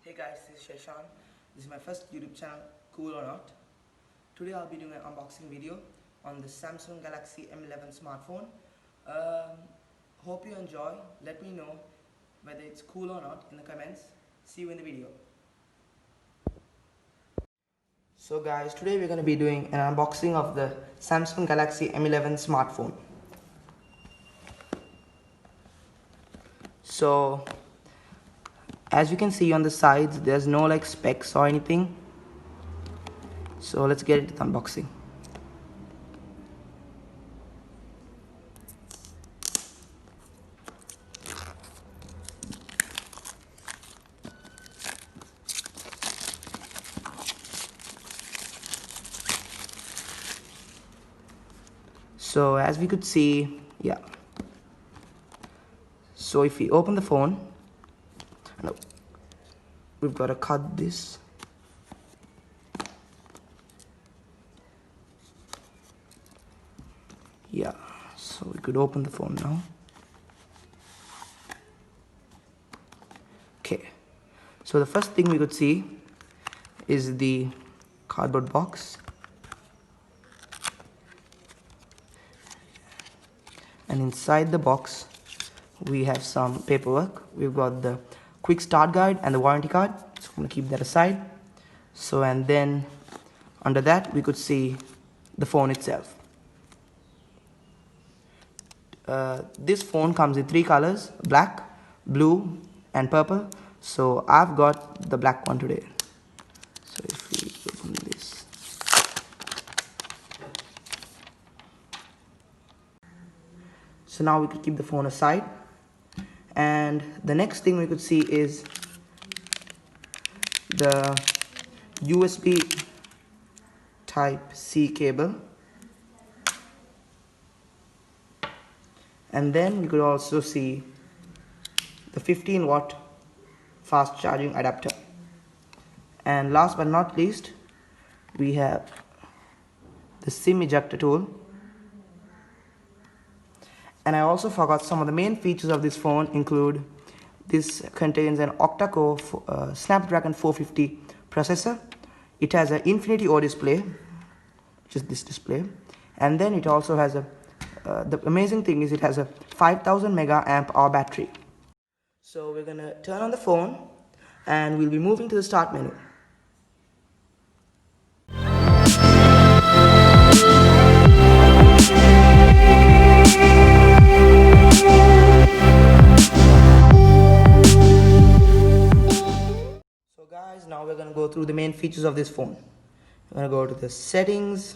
Hey guys, this is Heshan. This is my first YouTube channel, Cool or Not. Today I'll be doing an unboxing video on the Samsung Galaxy M11 smartphone. Hope you enjoy. Let me know whether it's cool or not in the comments. See you in the video. So guys, today we're going to be doing an unboxing of the Samsung Galaxy M11 smartphone. So as you can see on the sides, there's no like specs or anything. So let's get into the unboxing. So as we could see, yeah. So if we open the phone, no, we've got to cut this. Yeah, so we could open the phone now. Okay, so the first thing we could see is the cardboard box. And inside the box, we have some paperwork. We've got the quick start guide and the warranty card. So I'm going to keep that aside. So, and then under that, we could see the phone itself. This phone comes in 3 colors, black, blue, and purple. So I've got the black one today. So if we open this. So now we could keep the phone aside. And the next thing we could see is the USB Type-C cable. And then we could also see the 15-watt fast charging adapter. And last but not least, we have the SIM ejector tool. And I also forgot some of the main features of this phone include this contains an octa-core Snapdragon 450 processor. It has an Infinity O display, which is this display, and then it also has a the amazing thing is it has a 5000 mAh battery. So we're gonna turn on the phone and we'll be moving to the start menu. So guys, now we're gonna go through the main features of this phone. We're gonna go to the settings.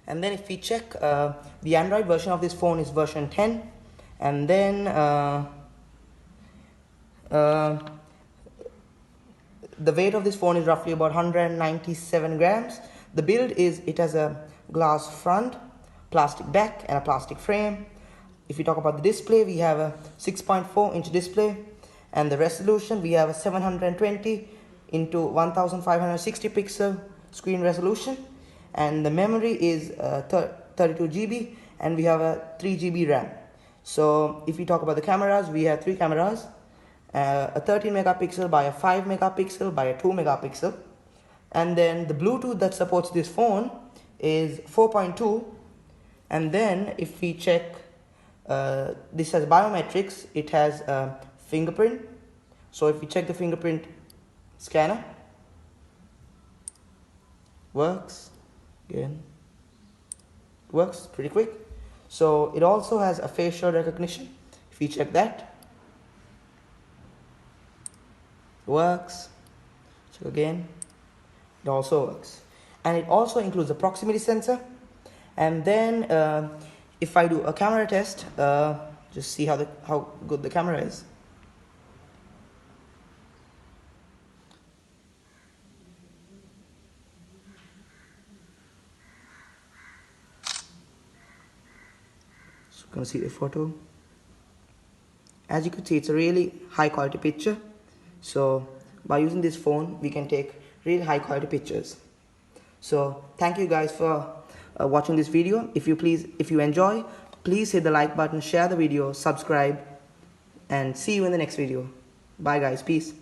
And then if we check, the Android version of this phone is version 10. And then the weight of this phone is roughly about 197 grams. The build is, it has a glass front, plastic back, and a plastic frame. If we talk about the display, we have a 6.4-inch display. And the resolution, we have a 720 into 1560 pixel screen resolution. And the memory is 32 GB, and we have a 3 GB RAM. So if we talk about the cameras, we have 3 cameras, a 13 megapixel by a 5 megapixel by a 2 megapixel. And then the Bluetooth that supports this phone is 4.2. And then if we check, this has biometrics, it has a fingerprint. So if we check the fingerprint scanner, works. Again, works pretty quick. So it also has a facial recognition. If we check that, works. So again, it also works. And it also includes a proximity sensor. And then if I do a camera test, just see how good the camera is. Gonna see the photo. As you can see, it's a really high quality picture. So by using this phone, we can take really high quality pictures. So thank you guys for watching this video. If you enjoy, please hit the like button, share the video, subscribe, and see you in the next video. Bye guys, peace.